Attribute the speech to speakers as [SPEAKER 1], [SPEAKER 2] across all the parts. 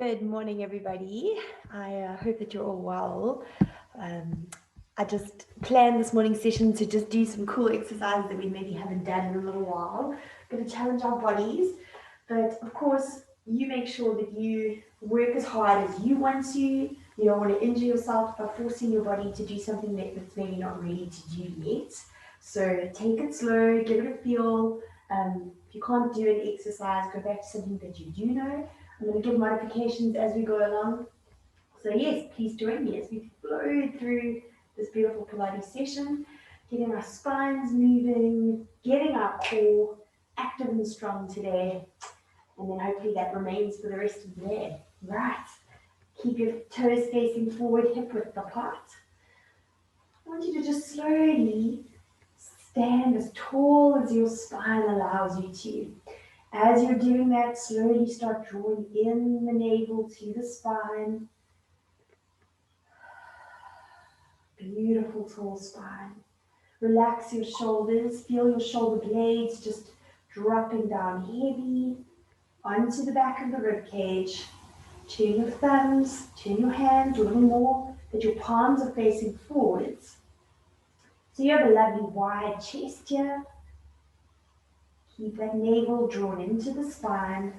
[SPEAKER 1] Good morning, everybody. I hope that you're all well. I just planned this morning session to just do some cool exercises that we maybe haven't done in a little while. Going to challenge our bodies, but of course, you make sure that you work as hard as you want to. You don't want to injure yourself by forcing your body to do something that's maybe not ready to do yet. So take it slow, give it a feel. If you can't do an exercise, go back to something that you do know. I'm going to give modifications as we go along. So yes, please join me as we flow through this beautiful Pilates session, getting our spines moving, getting our core active and strong today, and then hopefully that remains for the rest of the day. Right, keep your toes facing forward, hip width apart. I want you to just slowly stand as tall as your spine allows you to. As you're doing that, slowly start drawing in the navel to the spine. Beautiful tall spine. Relax your shoulders. Feel your shoulder blades just dropping down heavy onto the back of the rib cage. Turn your thumbs, turn your hands a little more, that your palms are facing forwards. So you have a lovely wide chest here. Keep that navel drawn into the spine.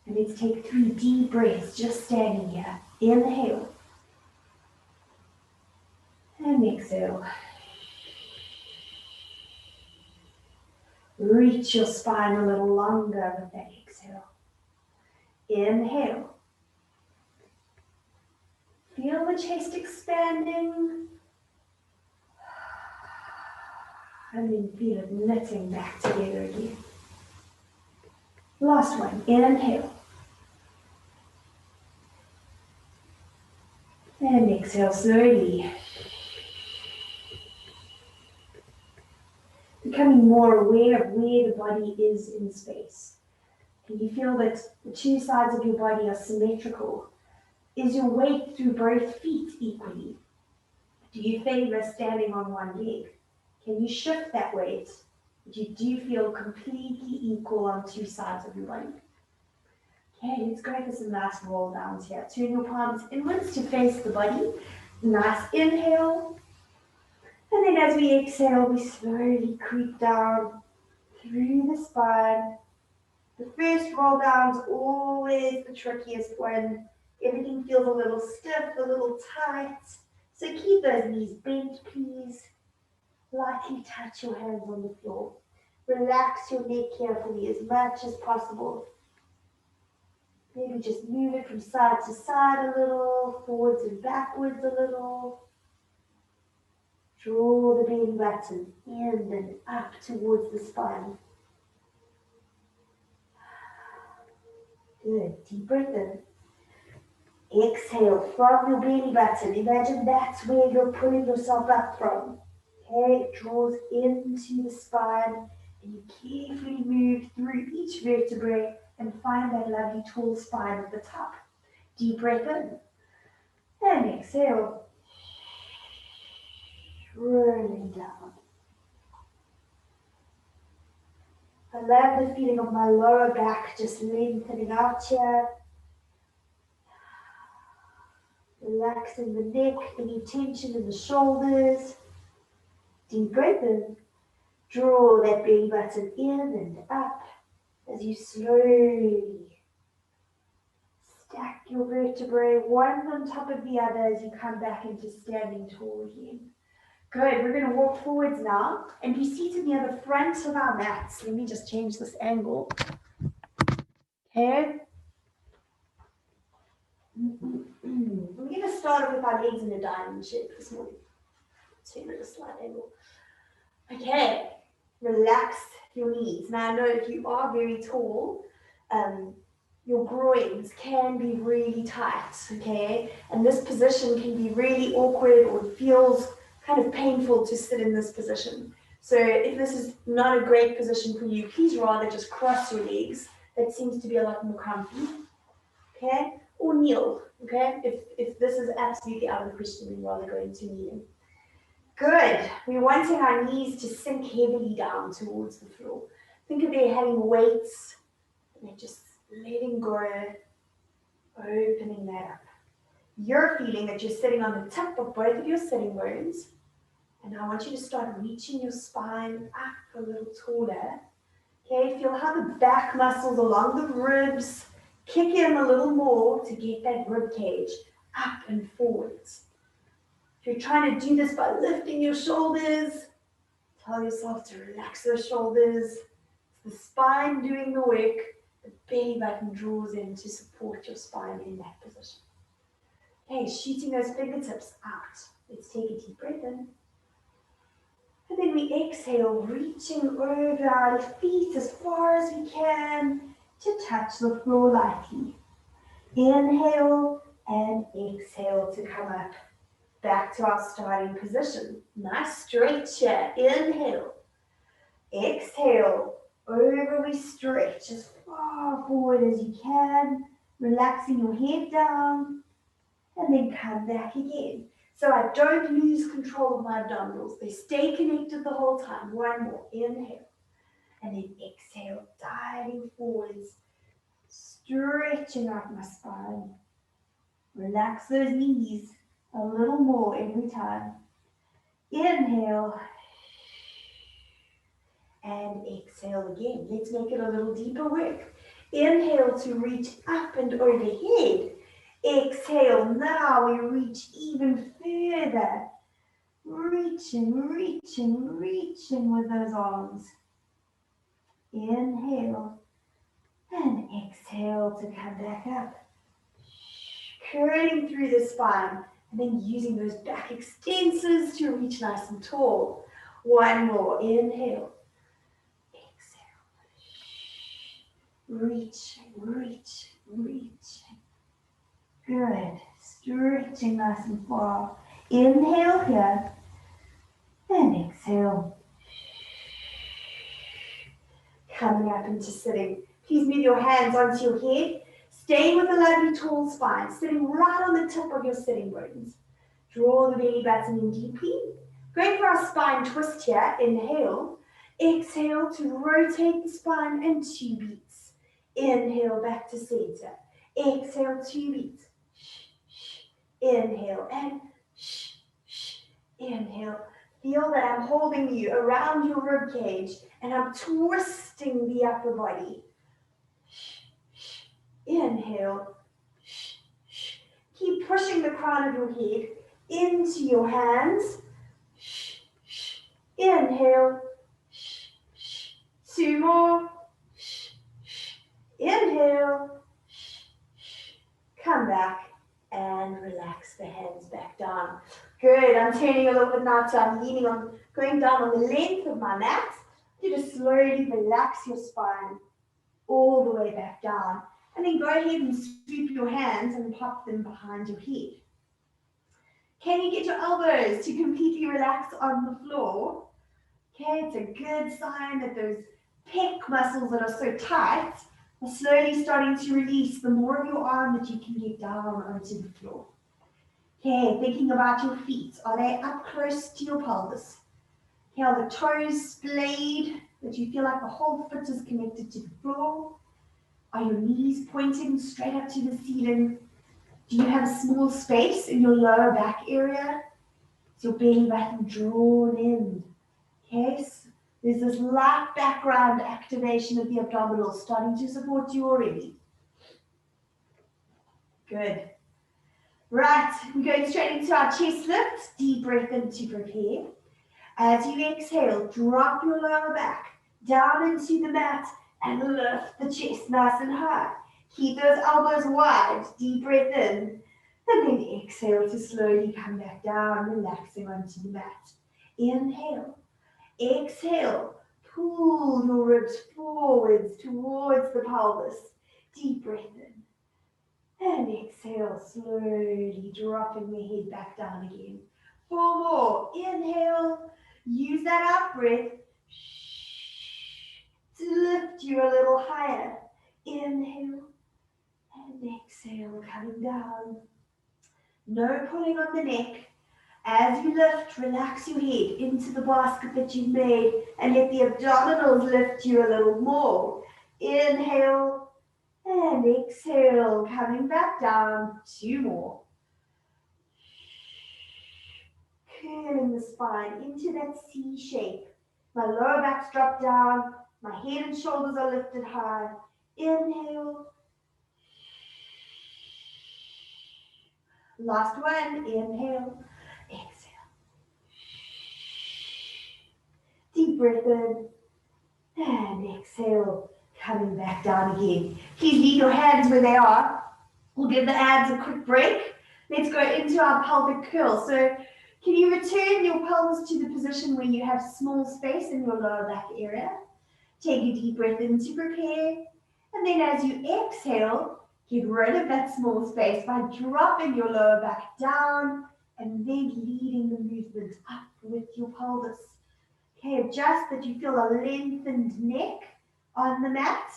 [SPEAKER 1] And let's take 3 deep breaths just standing here. Inhale. And exhale. Reach your spine a little longer with that exhale. Inhale. Feel the chest expanding. And then feel it knitting back together again. Last one. Inhale. And exhale slowly. Becoming more aware of where the body is in space. Can you feel that the two sides of your body are symmetrical? Is your weight through both feet equally? Do you favor standing on one leg? Can you shift that weight? Do you feel completely equal on two sides of your body? Okay, let's go for some nice roll downs here. Turn your palms inwards to face the body. Nice inhale. And then as we exhale, we slowly creep down through the spine. The first roll down is always the trickiest one. Everything feels a little stiff, a little tight. So keep those knees bent, please. Lightly touch your hands on the floor. Relax your neck carefully as much as possible. Maybe just move it from side to side a little, forwards and backwards a little. Draw the belly button in and up towards the spine. Good. Deep breath in. Exhale from your belly button. Imagine that's where you're pulling yourself up from. Okay, it draws into the spine and you carefully move through each vertebrae and find that lovely tall spine at the top. Deep breath in and exhale. Rolling down. I love the feeling of my lower back just lengthening out here. Relaxing the neck, any tension in the shoulders. Deep breath in. Draw that belly button in and up as you slowly stack your vertebrae one on top of the other as you come back into standing tall again. Good, we're going to walk forwards now and be seated near the front of our mats. Let me just change this angle. Okay. We're going to start with our legs in a diamond shape this morning. Turn at a slight angle. Okay, relax your knees. Now I know if you are very tall, your groins can be really tight, okay? And this position can be really awkward or it feels kind of painful to sit in this position. So if this is not a great position for you, please rather just cross your legs. That seems to be a lot more comfy, okay? Or kneel, okay? If this is absolutely out of the question, then rather go into kneeling. Good. We're wanting our knees to sink heavily down towards the floor. Think of it having weights and then just letting go Opening that up. You're feeling that you're sitting on the tip of both of your sitting bones. And I want you to start reaching your spine up a little taller. Okay, feel how the back muscles along the ribs kick in a little more to get that rib cage up and forwards. If you're trying to do this by lifting your shoulders, tell yourself to relax those shoulders. It's the spine doing the work. The belly button draws in to support your spine in that position. Okay, shooting those fingertips out. Let's take a deep breath in. And then we exhale, reaching over our feet as far as we can to touch the floor lightly. Inhale and exhale to come up back to our starting position. Nice stretch here. Inhale. Exhale. Over we stretch as far forward as you can, relaxing your head down, and then come back again. So I don't lose control of my abdominals. They stay connected the whole time. One more. Inhale. And then exhale, diving forwards, stretching out my spine. Relax those knees a little more every time. Inhale. And exhale again. Let's make it a little deeper work. Inhale to reach up and overhead. Exhale, now we reach even further. Reaching, reaching, reaching with those arms. Inhale and exhale to come back up. Curling through the spine and then using those back extensors to reach nice and tall. One more. Inhale. Exhale. Reaching, reaching, reaching. Good. Stretching nice and far. Inhale here. And exhale. Coming up into sitting. Please move your hands onto your head. Staying with a lovely tall spine. Sitting right on the tip of your sitting bones. Draw the belly button in deeply. Going for our spine twist here. Inhale. Exhale to rotate the spine and 2 beats. Inhale back to center. Exhale 2 beats. Inhale and inhale. Feel that I'm holding you around your rib cage and I'm twisting the upper body. Inhale. Keep pushing the crown of your head into your hands. Inhale. 2 more. Inhale. Come back. And relax the hands back down. Good, I'm turning a little bit now, so I'm leaning on, going down on the length of my mat. You just slowly relax your spine all the way back down. And then go ahead and sweep your hands and pop them behind your head. Can you get your elbows to completely relax on the floor? Okay, it's a good sign that those pec muscles that are so tight are slowly starting to release the more of your arm that you can get down onto the floor. Okay, thinking about your feet. Are they up close to your pelvis? Okay, are the toes splayed that you feel like the whole foot is connected to the floor? Are your knees pointing straight up to the ceiling? Do you have a small space in your lower back area? Is your belly button drawn in? Okay, so there's this light background activation of the abdominals starting to support you already. Good. Right, we're going straight into our chest lift. Deep breath in to prepare. As you exhale, drop your lower back down into the mat and lift the chest nice and high. Keep those elbows wide. Deep breath in. And then exhale to slowly come back down, relaxing onto the mat. Inhale. Exhale, pull your ribs forwards towards the pelvis. Deep breath in. And exhale, slowly dropping the head back down again. 4 more. Inhale, use that out breath to lift you a little higher. Inhale and exhale, coming down. No pulling on the neck. As you lift, relax your head into the basket that you've made and let the abdominals lift you a little more. Inhale and And exhale, coming back down. 2 more. Curling the spine into that C shape. My lower back's dropped down. My head and shoulders are lifted high. Inhale. Last one. Inhale. Exhale. Deep breath in. And exhale. Coming back down again. Please leave your hands where they are. We'll give the abs a quick break. Let's go into our pelvic curl. So can you return your pelvis to the position where you have small space in your lower back area? Take a deep breath in to prepare. And then as you exhale, get rid of that small space by dropping your lower back down and then leading the movement up with your pelvis. Okay, adjust that you feel a lengthened neck on the mat.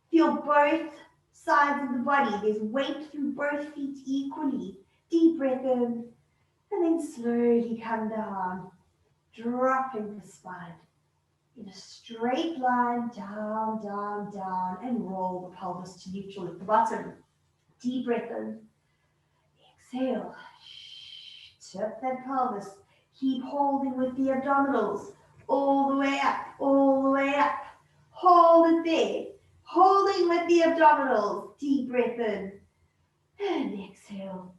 [SPEAKER 1] Feel both sides of the body. There's weight through both feet equally. Deep breath in, and then slowly come down, dropping the spine in a straight line, down, down, down, and roll the pelvis to neutral at the bottom. Deep breath in, exhale, tip that pelvis. Keep holding with the abdominals, all the way up, all the way up. Hold it there. Holding with the abdominals. Deep breath in and exhale.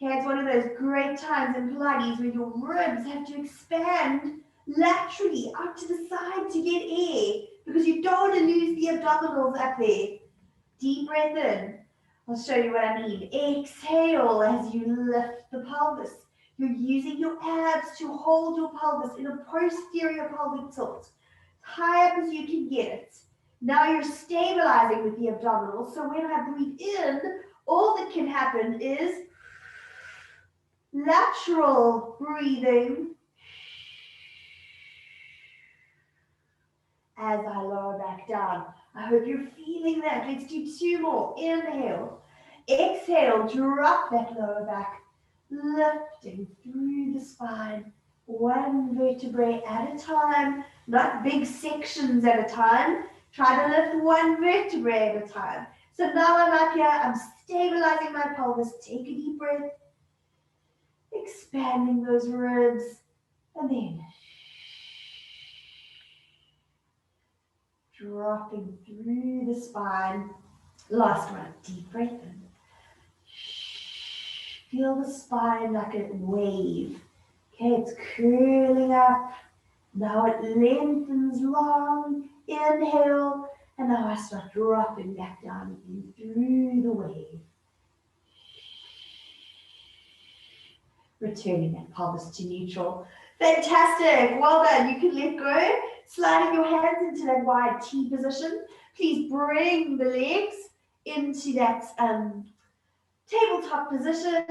[SPEAKER 1] Okay, it's one of those great times in Pilates when your ribs have to expand laterally out to the side to get air because you don't want to lose the abdominals up there. Deep breath in. I'll show you what I mean. Exhale as you lift the pelvis. You're using your abs to hold your pelvis in a posterior pelvic tilt. High up as you can get it. Now you're stabilizing with the abdominals. So when I breathe in, all that can happen is lateral breathing as I lower back down. I hope you're feeling that. Let's do 2 more. Inhale. Exhale. Drop that lower back. Lifting through the spine. 1 vertebrae at a time. Not big sections at a time. Try to lift 1 vertebrae at a time. So now I'm up here. I'm stabilizing my pelvis. Take a deep breath. Expanding those ribs. And then dropping through the spine. Last one. Deep breath in. Feel the spine like a wave. Okay, it's curling up. Now it lengthens long. Inhale. And now I start dropping back down again through the wave. Returning that pelvis to neutral. Fantastic. Well done. You can let go. Sliding your hands into that wide T position. Please bring the legs into that tabletop position.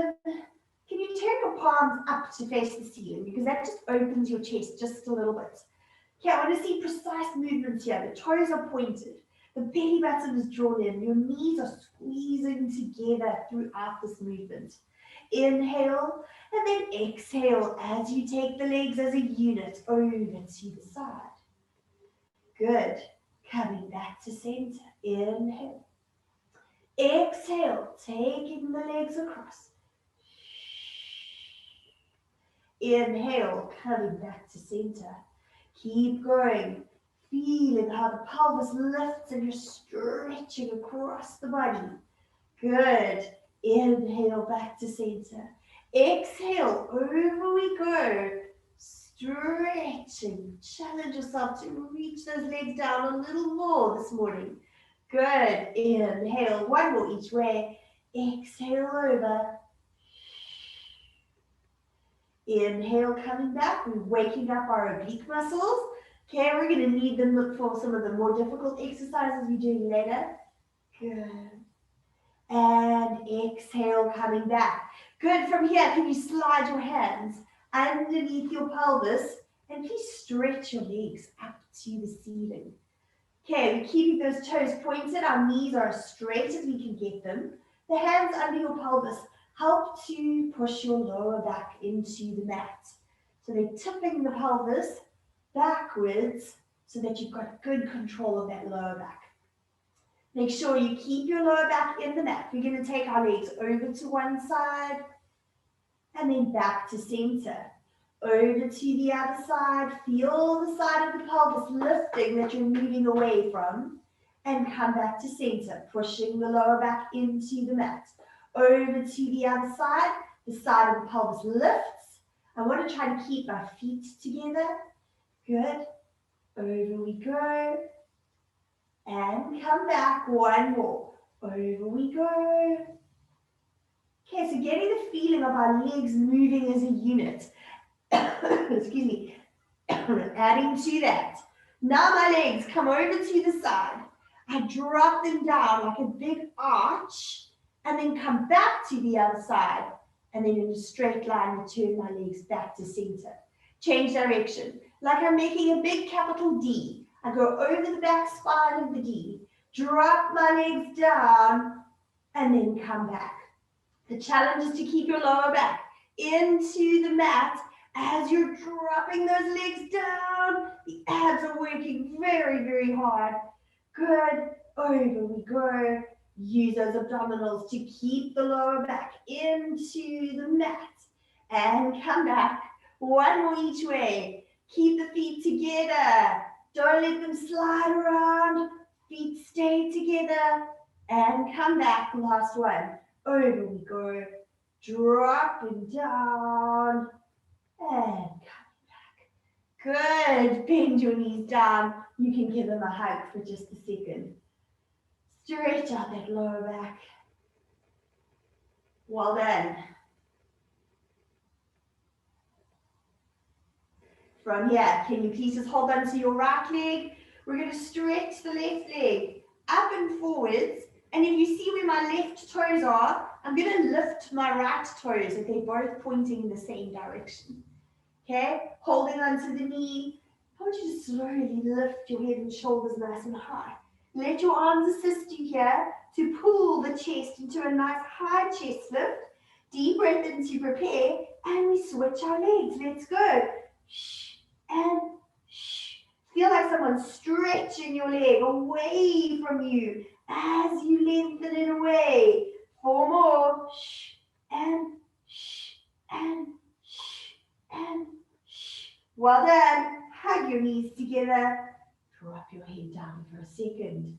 [SPEAKER 1] Can you turn your palms up to face the ceiling? Because that just opens your chest just a little bit. Okay, I want to see precise movements here. The toes are pointed. The belly button is drawn in. Your knees are squeezing together throughout this movement. Inhale and then exhale as you take the legs as a unit over to the side. Good. Coming back to center. Inhale. Exhale, taking the legs across. Inhale, coming back to center. Keep going. Feeling how the pelvis lifts and you're stretching across the body. Good. Inhale, back to center. Exhale, over we go. Stretching. Challenge yourself to reach those legs down a little more this morning. Good. Inhale, 1 more each way. Exhale over. Inhale, coming back. We're waking up our oblique muscles. Okay, we're going to need them for some of the more difficult exercises we're doing later. Good. And exhale, coming back. Good. From here, can you slide your hands underneath your pelvis and please stretch your legs up to the ceiling. Okay, we're keeping those toes pointed. Our knees are as straight as we can get them. The hands under your pelvis help to push your lower back into the mat. So they're tipping the pelvis backwards so that you've got good control of that lower back. Make sure you keep your lower back in the mat. We're going to take our legs over to one side and then back to center. Over to the other side. Feel the side of the pelvis lifting that you're moving away from. And come back to center, pushing the lower back into the mat. Over to the other side. The side of the pelvis lifts. I want to try to keep my feet together. Good. Over we go. And come back. One more. Over we go. Okay, so getting the feeling of our legs moving as a unit. Excuse me. Adding to that. Now my legs come over to the side. I drop them down like a big arch and then come back to the other side and then in a straight line return my legs back to center. Change direction. Like I'm making a big capital D. I go over the back spine of the D, drop my legs down and then come back. The challenge is to keep your lower back into the mat as you're dropping those legs down. The abs are working very, very hard. Good. Over we go. Use those abdominals to keep the lower back into the mat. And come back. One more each way. Keep the feet together. Don't let them slide around. Feet stay together. And come back. Last one. Over we go. Dropping down. And coming back. Good. Bend your knees down. You can give them a hug for just a second. Stretch out that lower back. Well done. From here, can you please just hold on to your right leg? We're going to stretch the left leg up and forwards. And if you see where my left toes are, I'm going to lift my right toes if they're both pointing in the same direction. Okay? Holding onto the knee. I want you to slowly lift your head and shoulders nice and high. Let your arms assist you here to pull the chest into a nice high chest lift. Deep breath in to prepare. And we switch our legs. Let's go. Shh and shh. Feel like someone's stretching your leg away from you as you lengthen it away. 4 more. Shh and shh and shh and shh. Well done. Hug your knees together. Drop your head down for a second.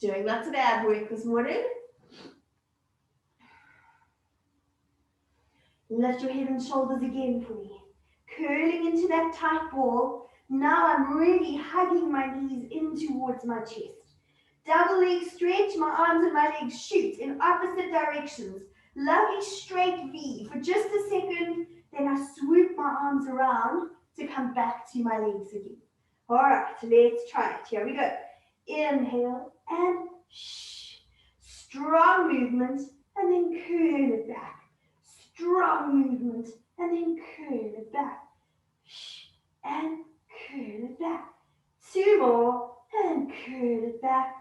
[SPEAKER 1] Doing lots of ab work this morning. Lift your head and shoulders again for me. Curling into that tight ball. Now I'm really hugging my knees in towards my chest. Double leg stretch, my arms and my legs shoot in opposite directions. Lovely straight V for just a second. Then I swoop my arms around to come back to my legs again. All right, let's try it. Here we go. Inhale and shh. Strong movement and then curl it back. Strong movement and then curl it back. Shh, and curl it back. 2 more and curl it back.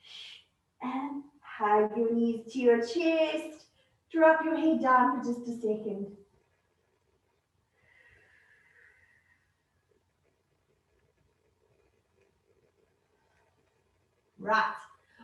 [SPEAKER 1] Shh, and hug your knees to your chest. Drop your head down for just a second. Right.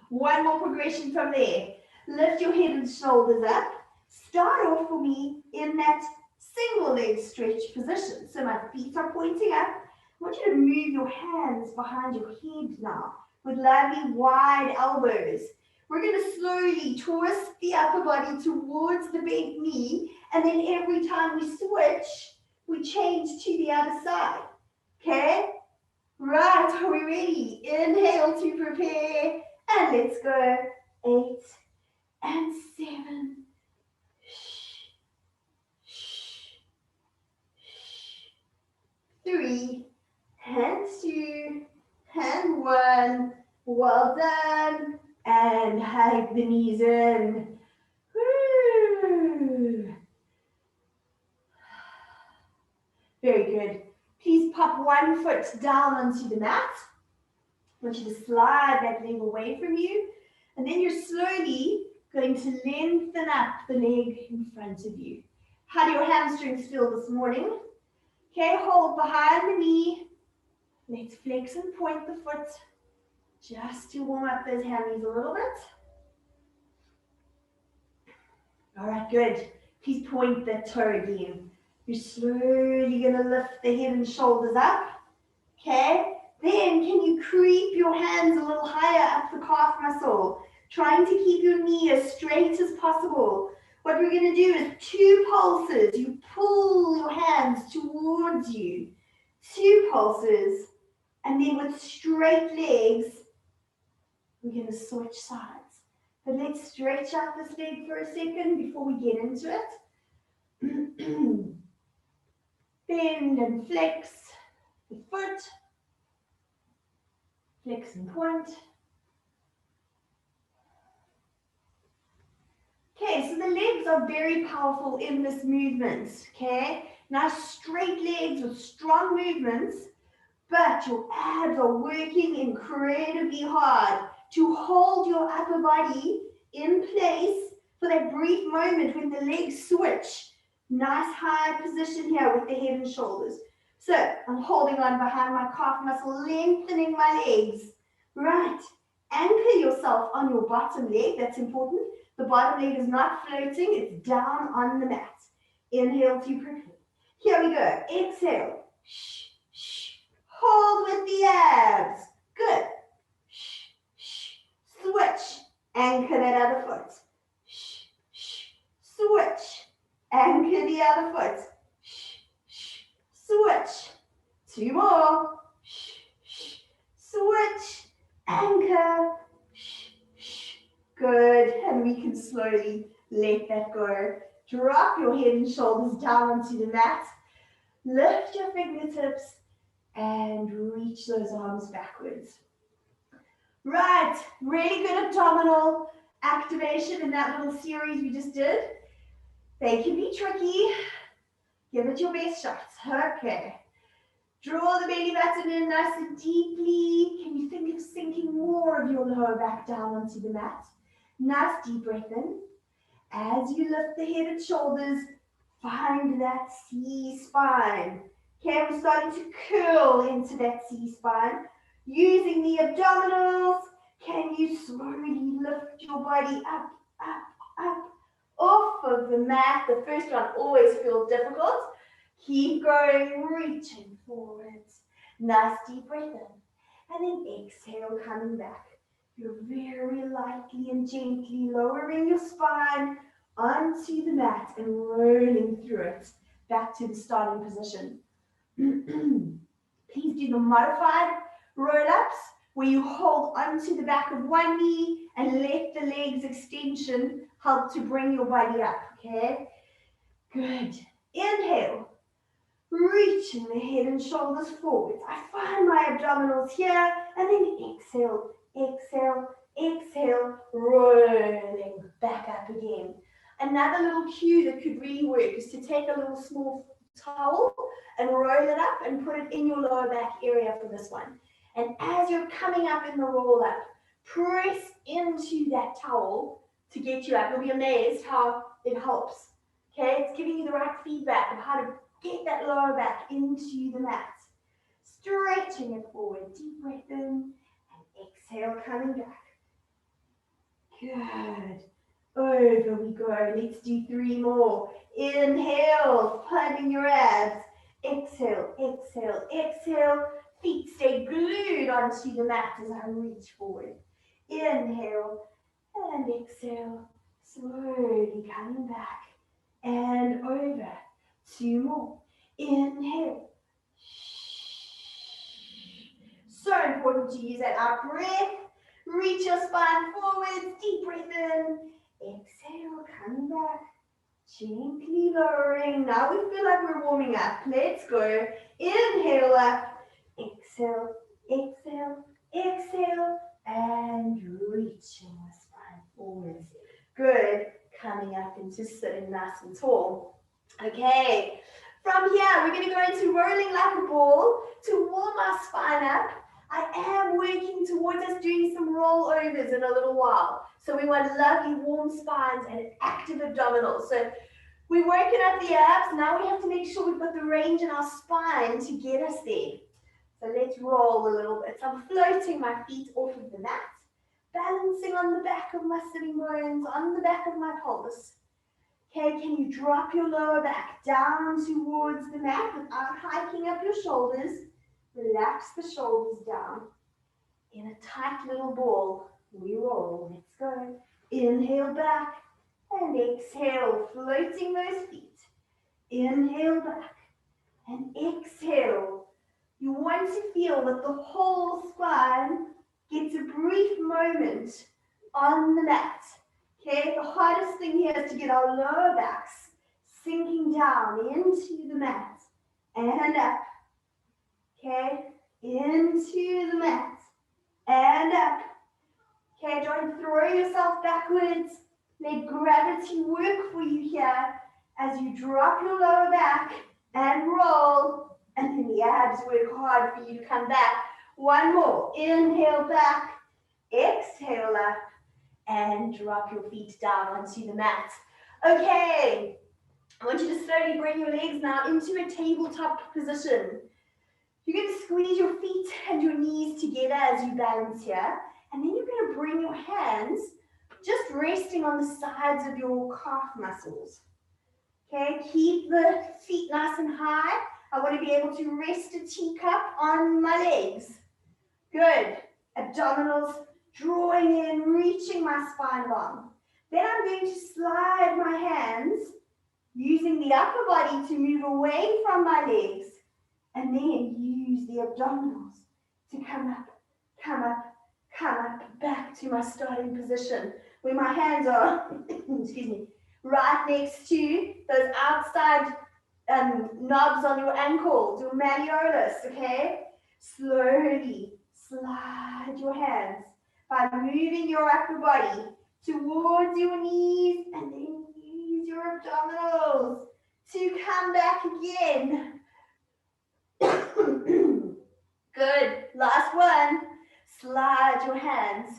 [SPEAKER 1] One more progression from there. Lift your head and shoulders up. Start off for me in that single leg stretch position. So my feet are pointing up. I want you to move your hands behind your head now with lovely wide elbows. We're going to slowly twist the upper body towards the bent knee. And then every time we switch, we change to the other side. Okay? Right, are we ready? Inhale to prepare. And let's go. 8 and 7. 3 and 2 and 1. Well done. And hug the knees in. Woo. Very good. Please pop one foot down onto the mat. I want you to slide that leg away from you. And then you're slowly going to lengthen up the leg in front of you. How do your hamstrings feel this morning? Okay, hold behind the knee. Let's flex and point the foot. just to warm up those hammies a little bit. All right, good. Please point that toe again. You're slowly going to lift the head and shoulders up. Okay? Then can you creep your hands a little higher up the calf muscle, trying to keep your knee as straight as possible. What we're going to do is 2 pulses. You pull your hands towards you. 2 pulses. And then with straight legs, we're going to switch sides. But let's stretch out this leg for a second before we get into it. Bend and flex the foot. Flex and point. Okay, so the legs are very powerful in this movement, okay? Nice straight legs with strong movements, but your abs are working incredibly hard to hold your upper body in place for that brief moment when the legs switch. Nice high position here with the head and shoulders. So I'm holding on behind my calf muscle, lengthening my legs. Right. Anchor yourself on your bottom leg. That's important. The bottom leg is not floating. It's down on the mat. Inhale to prepare. Here we go. Exhale. Shh, shh. Hold with the abs. Good. Shh, shh. Switch. Anchor that other foot. Shh, shh. Switch. Anchor the other foot. Shh, shh. Switch. 2 more. Shh, shh. Switch. Anchor. Shh, shh. Good. And we can slowly let that go. Drop your head and shoulders down onto the mat. Lift your fingertips and reach those arms backwards. Right. Really good abdominal activation in that little series we just did. They can be tricky. Give it your best shots. Okay. Draw the belly button in nice and deeply. Can you think of sinking more of your lower back down onto the mat? Nice deep breath in. As you lift the head and shoulders, find that C-spine. Okay, we're starting to curl into that C-spine. Using the abdominals, can you slowly lift your body up, up, up, off of the mat? The first one always feels difficult. Keep going, reaching forwards. Nice deep breath in. And then exhale, coming back. You're very lightly and gently lowering your spine onto the mat and rolling through it back to the starting position. Please do the modified roll-ups where you hold onto the back of one knee and let the legs extension help to bring your body up, okay? Good. Inhale. Reaching the head and shoulders forwards. I find my abdominals here, and then exhale, exhale, exhale, rolling back up again. Another little cue that could really work is to take a little small towel and roll it up and put it in your lower back area for this one. And as you're coming up in the roll up, press into that towel to get you up. You'll be amazed how it helps. Okay, it's giving you the right feedback of how to get that lower back into the mat. Stretching it forward. Deep breath in and exhale, coming back. Good. Over we go. Let's do 3 more. Inhale, plugging your abs. Exhale, exhale, exhale. Feet stay glued onto the mat as I reach forward. Inhale and exhale. Slowly coming back and over. 2 more. Inhale. So important to use that out breath. Reach your spine forwards. Deep breath in. Exhale, coming back. Gently lowering. Now we feel like we're warming up. Let's go. Inhale up. Exhale, exhale, exhale. And reaching the spine forwards. Good. Coming up into sitting nice and tall. Okay. From here, we're going to go into rolling like a ball to warm our spine up. I am working towards us doing some rollovers in a little while. So we want lovely warm spines and active abdominals. So we're working up the abs. Now we have to make sure we've got the range in our spine to get us there. So let's roll a little bit. So I'm floating my feet off of the mat, balancing on the back of my sitting bones, on the back of my pelvis. Okay, can you drop your lower back down towards the mat without hiking up your shoulders? Relax the shoulders down. In a tight little ball, we roll. Let's go. Inhale back and exhale, floating those feet. Inhale back and exhale. You want to feel that the whole spine gets a brief moment on the mat. Okay, the hardest thing here is to get our lower backs sinking down into the mat and up. Okay, into the mat and up. Okay, don't throw yourself backwards. Let gravity work for you here as you drop your lower back and roll. And then the abs work hard for you to come back. One more. Inhale back, exhale up, and drop your feet down onto the mat. Okay, I want you to slowly bring your legs now into a tabletop position. You're going to squeeze your feet and your knees together as you balance here. And then you're going to bring your hands just resting on the sides of your calf muscles. Okay, keep the feet nice and high. I want to be able to rest a teacup on my legs. Good. Abdominals drawing in, reaching my spine long. Then I'm going to slide my hands using the upper body to move away from my legs. And then use the abdominals to come up, back to my starting position, where my hands are, excuse me, right next to those outside knobs on your ankles, your malleolus, okay? Slowly slide your hands by moving your upper body towards your knees, and then use your abdominals to come back again. Good. Last one. Slide your hands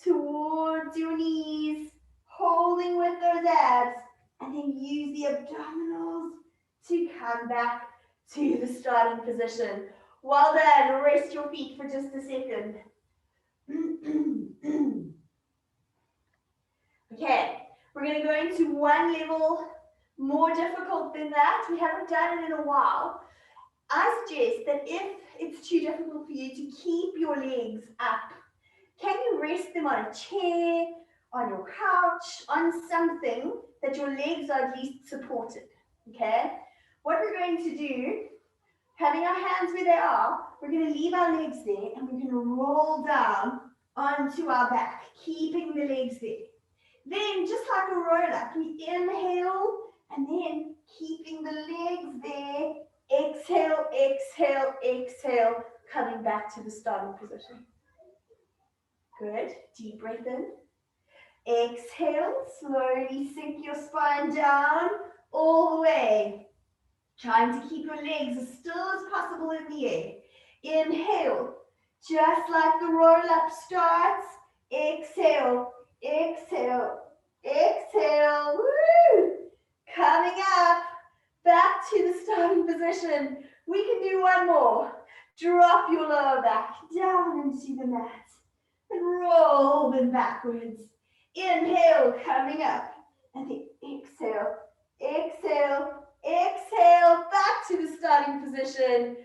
[SPEAKER 1] towards your knees, holding with those abs, and then use the abdominals to come back to the starting position. Well done. Rest your feet for just a second. Okay, we're going to go into one level more difficult than that. We haven't done it in a while. I suggest that if it's too difficult for you to keep your legs up, can you rest them on a chair, on your couch, on something that your legs are at least supported, okay? What we're going to do, having our hands where they are, we're going to leave our legs there and we're going to roll down onto our back, keeping the legs there. Then, just like a roll-up, we inhale and then keeping the legs there. Exhale, exhale, exhale, coming back to the starting position. Good. Deep breath in. Exhale, slowly sink your spine down all the way. Trying to keep your legs as still as possible in the air. Inhale, just like the roll-up starts. Exhale, exhale, exhale. Woo! Coming up. Back to the starting position. We can do one more. Drop your lower back down into the mat and roll them backwards. Inhale, coming up. And then exhale, exhale, exhale. Back to the starting position.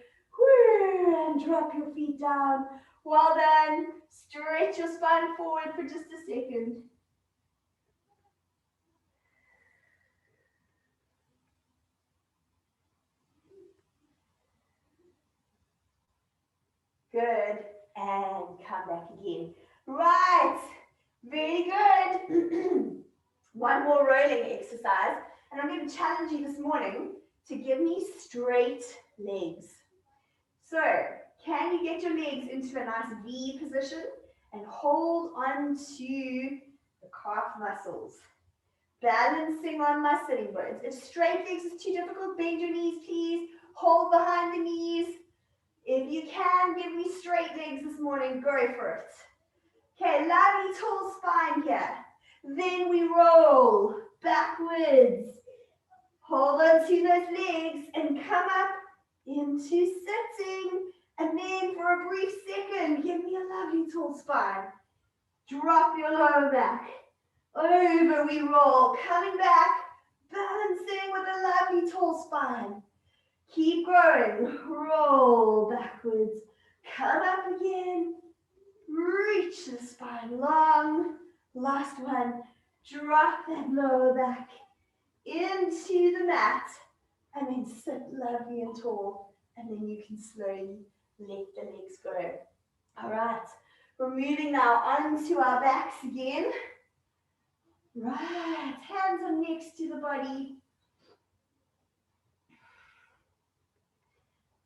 [SPEAKER 1] And drop your feet down. Well done. Stretch your spine forward for just a second. Good. And come back again. Right. Very good. One more rolling exercise. And I'm going to challenge you this morning to give me straight legs. So, can you get your legs into a nice V position and hold on to the calf muscles? Balancing on my sitting bones. If straight legs is too difficult, bend your knees, please. Hold behind the knees. If you can, give me straight legs this morning. Go for it. Okay, lovely tall spine here. Then we roll backwards. Hold on to those legs and come up into sitting. And then for a brief second, give me a lovely tall spine. Drop your lower back. Over we roll. Coming back. Balancing with a lovely tall spine. Keep growing. Roll backwards. Come up again. Reach the spine long. Last one. Drop that lower back into the mat. And then sit lovely and tall. And then you can slowly let the legs go. All right. We're moving now onto our backs again. Right. Hands are next to the body.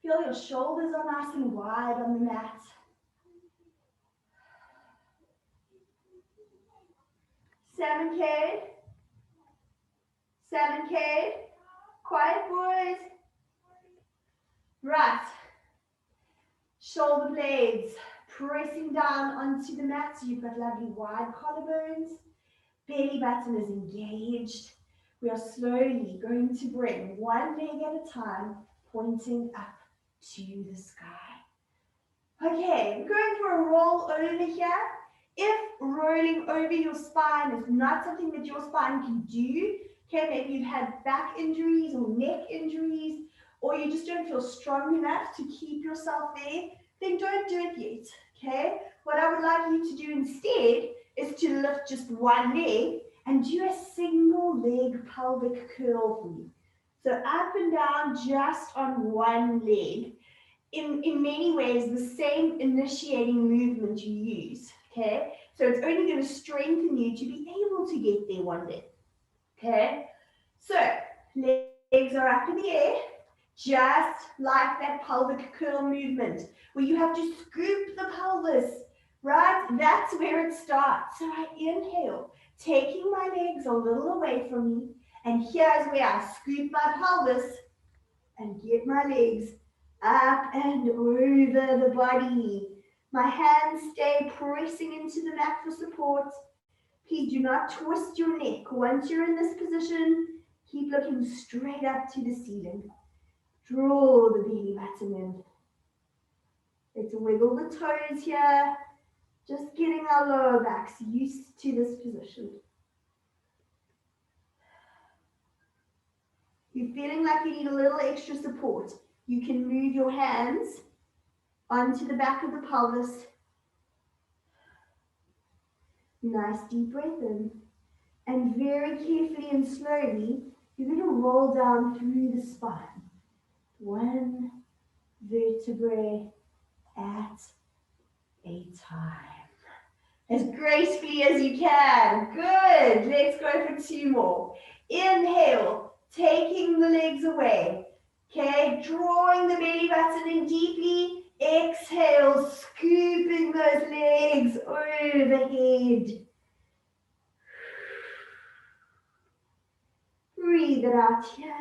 [SPEAKER 1] Feel your shoulders are nice and wide on the mat. Seven K. Quiet boys. Right. Shoulder blades pressing down onto the mat so you've got lovely wide collarbones. Belly button is engaged. We are slowly going to bring one leg at a time, pointing up to the sky. Okay, we're going for a roll over here. If rolling over your spine is not something that your spine can do, okay, maybe you've had back injuries or neck injuries, or you just don't feel strong enough to keep yourself there, then don't do it yet, okay? What I would like you to do instead is to lift just one leg and do a single leg pelvic curl for me. So up and down just on one leg. In many ways, the same initiating movement you use, okay? So it's only going to strengthen you to be able to get there one day, okay? So legs are up in the air, just like that pelvic curl movement, where you have to scoop the pelvis, right? That's where it starts. So I inhale, taking my legs a little away from me, and here's where I scoop my pelvis and get my legs up and over the body. My hands stay pressing into the mat for support. Please do not twist your neck. Once you're in this position, keep looking straight up to the ceiling. Draw the belly button in. Let's wiggle the toes here. Just getting our lower backs used to this position. You're feeling like you need a little extra support. You can move your hands onto the back of the pelvis. Nice deep breath in. And very carefully and slowly, you're going to roll down through the spine. One vertebrae at a time. As gracefully as you can. Good. Let's go for two more. Inhale, taking the legs away. Okay, drawing the belly button in deeply. Exhale, scooping those legs overhead. Breathe it out here.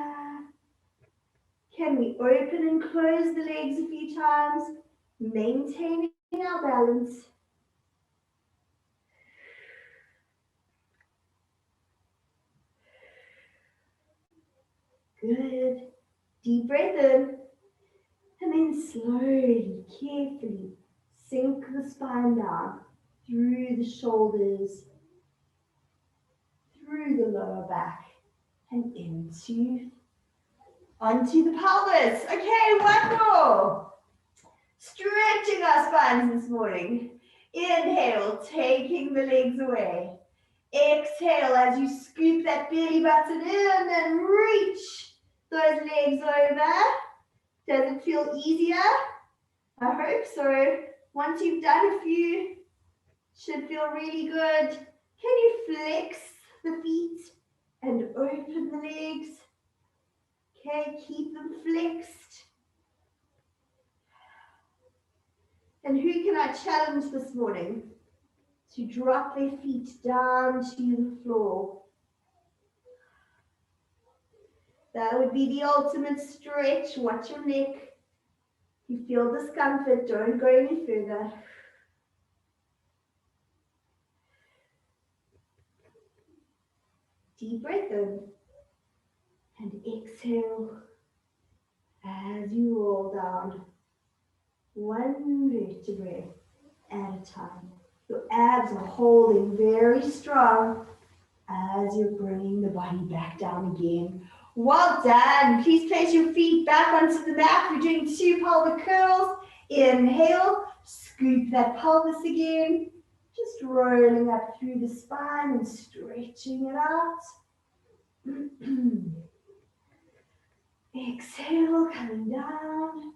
[SPEAKER 1] Can we open and close the legs a few times, maintaining our balance? Good. Deep breath in. And then slowly, carefully sink the spine down through the shoulders, through the lower back, and onto the pelvis. Okay, one more. Stretching our spines this morning. Inhale, taking the legs away. Exhale as you scoop that belly button in and reach those legs over. Does it feel easier? I hope so. Once you've done a few, should feel really good. Can you flex the feet and open the legs? Okay, keep them flexed. And who can I challenge this morning to drop their feet down to the floor? That would be the ultimate stretch. Watch your neck. If you feel discomfort, don't go any further. Deep breath in and exhale as you roll down. one vertebrae at a time. Your abs are holding very strong as you're bringing the body back down again. Well done. Please place your feet back onto the mat. We're doing 2 pelvic curls. Inhale, scoop that pelvis again. Just rolling up through the spine and stretching it out. Exhale, coming down.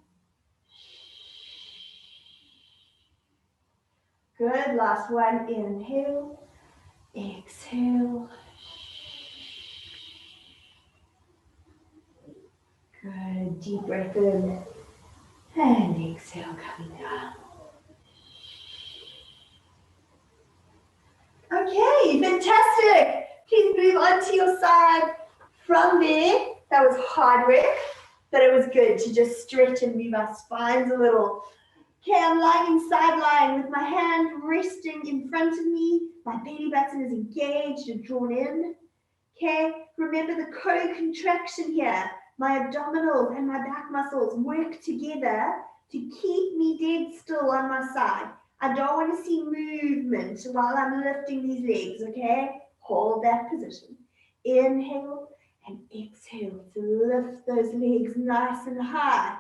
[SPEAKER 1] Good. Last one. Inhale. Exhale. Good. Deep breath in. And exhale, coming down. Okay, fantastic. Please move onto your side from there. That was hard work, but it was good to just stretch and move our spines a little. Okay, I'm lying in side lying with my hand resting in front of me. My belly button is engaged and drawn in. Okay, remember the co-contraction here. My abdominals and my back muscles work together to keep me dead still on my side. I don't want to see movement while I'm lifting these legs, okay? Hold that position. Inhale and exhale to lift those legs nice and high.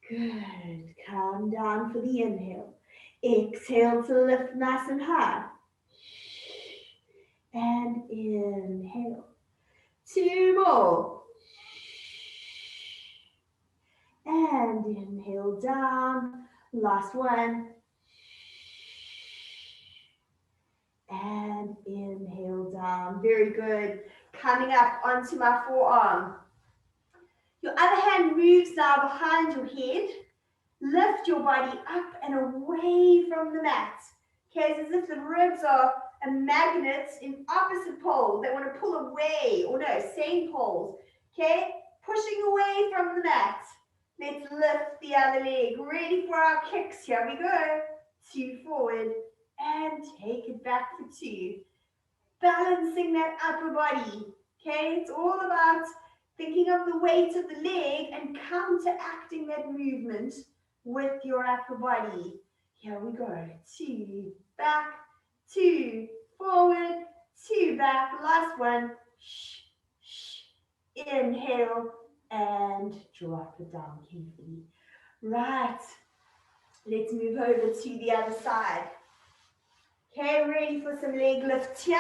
[SPEAKER 1] Good. Calm down for the inhale. Exhale to lift nice and high. And inhale. 2 more. And inhale down. Last one. And inhale down. Very good. Coming up onto my forearm. Your other hand moves now behind your head. Lift your body up and away from the mat. Okay, it's as if the ribs are a magnet in opposite poles. They want to pull away, or no, same poles. Okay, pushing away from the mat. Let's lift the other leg. Ready for our kicks. Here we go. 2 forward and take it back for 2. Balancing that upper body. Okay, it's all about thinking of the weight of the leg and counteracting that movement with your upper body. Here we go. 2 back, 2 forward, 2 back. Last one. Inhale and drop it down carefully. Right. Let's move over to the other side. Okay, ready for some leg lifts here.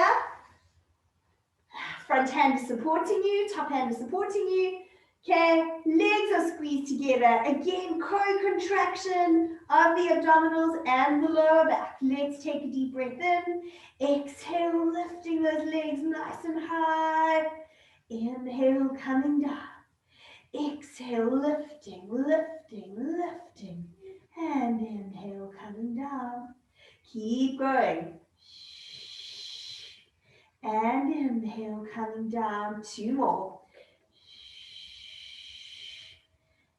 [SPEAKER 1] Front hand is supporting you, top hand is supporting you. Okay, legs are squeezed together. Again, co-contraction of the abdominals and the lower back. Let's take a deep breath in. Exhale, lifting those legs nice and high. Inhale, coming down. Exhale, lifting, lifting, lifting. And inhale, coming down. Keep going. And inhale, coming down. 2 more.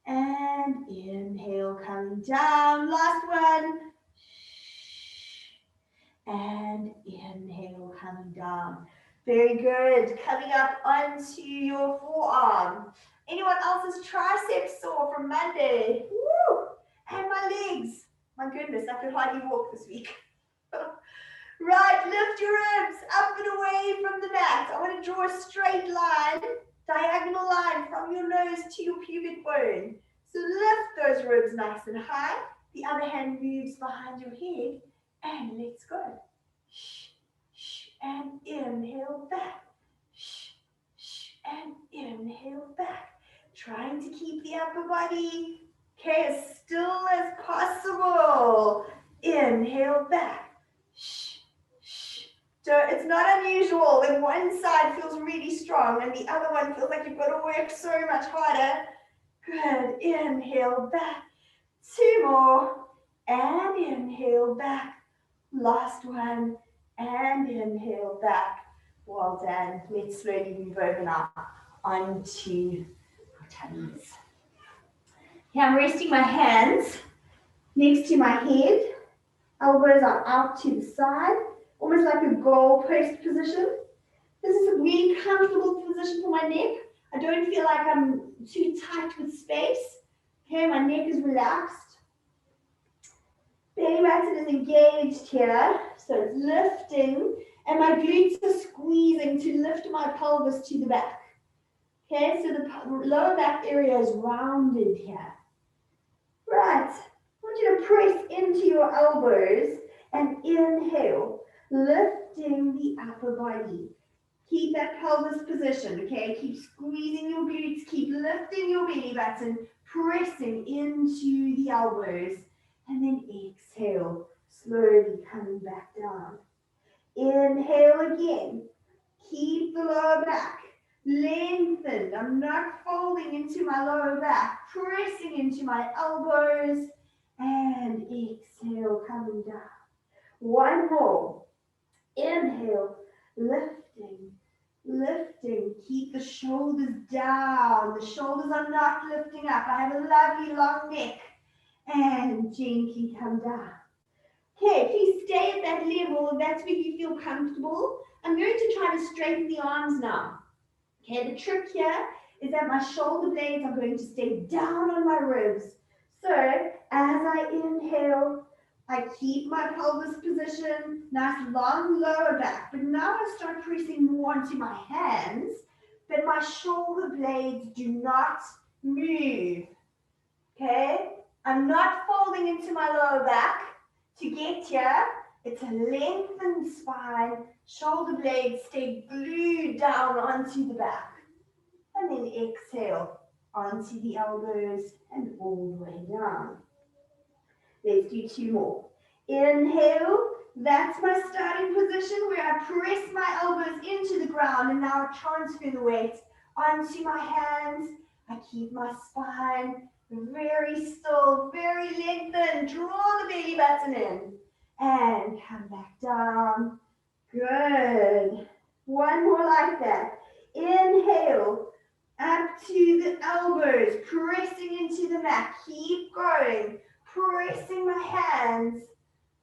[SPEAKER 1] And inhale, coming down. Last one. And inhale, coming down. Very good. Coming up onto your forearm. Anyone else's triceps sore from Monday? Woo! And my legs. My goodness, I could hardly walk this week. Right, lift your ribs up and away from the mat. I want to draw a straight line, diagonal line from your nose to your pubic bone. So lift those ribs nice and high. The other hand moves behind your head. And let's go. Shh, shh, and inhale back. Shh, shh, and inhale back. Trying to keep the upper body, okay, as still as possible. Inhale back. Shh, shh. So it's not unusual when one side feels really strong and the other one feels like you've got to work so much harder. Good. Inhale back. 2 more. And inhale back. Last one. And inhale back. Well done. Let's slowly move over now onto our tummies. Here I'm resting my hands next to my head. Elbows are out to the side, almost like a goal post position. This is a really comfortable position for my neck. I don't feel like I'm too tight with space. Okay, my neck is relaxed. Belly button is engaged here, so it's lifting, and my glutes are squeezing to lift my pelvis to the back. Okay, so the lower back area is rounded here. Right, I want you to press into your elbows and inhale, lifting the upper body. Keep that pelvis position, okay? Keep squeezing your glutes, keep lifting your belly button, pressing into the elbows, and then exhale, slowly coming back down. Inhale again. Keep the lower back lengthened. I'm not folding into my lower back, pressing into my elbows, and exhale, coming down. One more. Inhale, lifting, lifting. Keep the shoulders down. The shoulders are not lifting up. I have a lovely long neck. And gently come down. Okay, please stay at that level if that's where you feel comfortable. I'm going to try to straighten the arms now. Okay, the trick here is that my shoulder blades are going to stay down on my ribs. So as I inhale, I keep my pelvis position, nice long lower back, but now I start pressing more onto my hands, but my shoulder blades do not move. Okay, I'm not folding into my lower back to get here. It's a lengthened spine, shoulder blades stay glued down onto the back. And then exhale onto the elbows and all the way down. Let's do two more. Inhale, that's my starting position where I press my elbows into the ground and now I transfer the weight onto my hands. I keep my spine very still, very lengthened. Draw the belly button in and come back down. Good. One more like that. Inhale, up to the elbows, pressing into the mat. Keep going. Pressing my hands,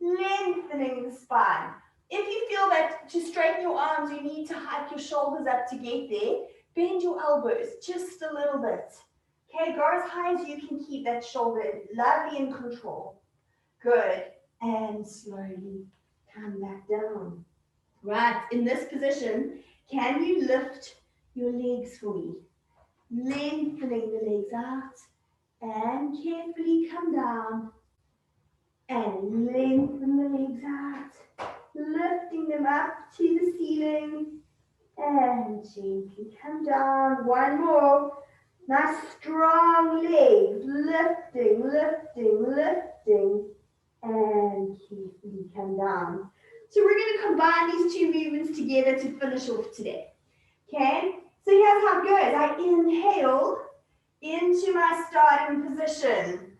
[SPEAKER 1] lengthening the spine. If you feel that to straighten your arms, you need to hike your shoulders up to get there, bend your elbows just a little bit. Okay, go as high as you can keep that shoulder lovely in control. Good. And slowly come back down. Right, in this position, can you lift your legs for me? Lengthening the legs out and carefully come down and lengthen the legs out, lifting them up to the ceiling and gently come down. One more. Nice strong legs, lifting, lifting, lifting, and carefully come down. So we're going to combine these two movements together to finish off today. Okay, so here's how it goes. I inhale into my starting position,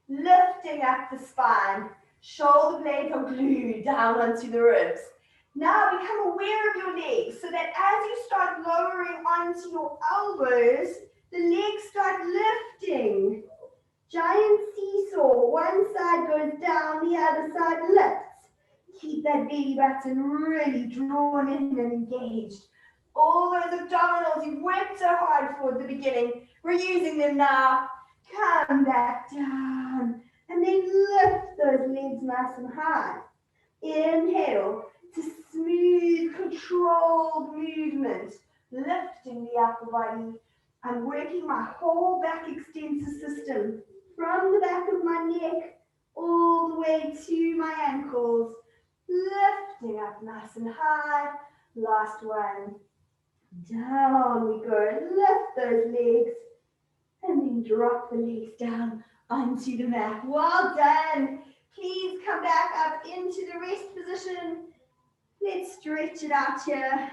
[SPEAKER 1] lifting up the spine, shoulder blades are glued down onto the ribs. Now become aware of your legs so that as you start lowering onto your elbows, the legs start lifting. Giant seesaw, one side goes down, the other side lifts. Keep that belly button really drawn in and engaged. All those abdominals you worked so hard for at the beginning, we're using them now. Come back down and then lift those legs nice and high. Inhale to smooth, controlled movement, lifting the upper body. I'm working my whole back extensor system from the back of my neck all the way to my ankles, lifting up nice and high. Last one. Down we go. Lift those legs and then drop the legs down onto the mat. Well done. Please come back up into the rest position. Let's stretch it out here.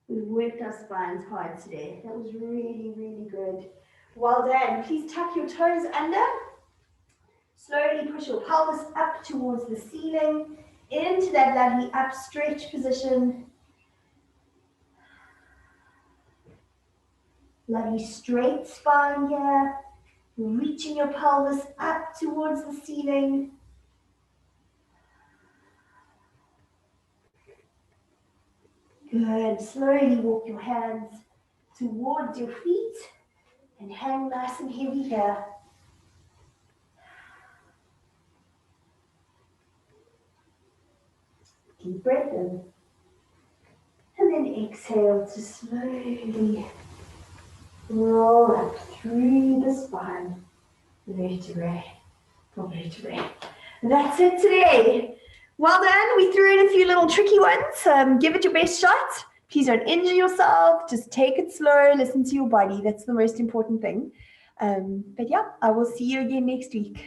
[SPEAKER 1] We've worked our spines hard today. That was really, really good. Well done. Please tuck your toes under. Slowly push your pelvis up towards the ceiling, into that lovely up stretch position. Lovely straight spine here. Reaching your pelvis up towards the ceiling. Good. Slowly walk your hands towards your feet and hang nice and heavy here. Deep breath in. And then exhale to slowly roll up through the spine, vertebrae for vertebrae. That's it today. Well done. We threw in a few little tricky ones. Give it your best shot. Please don't injure yourself. Just take it slow. Listen to your body. That's the most important thing. But yeah, I will see you again next week.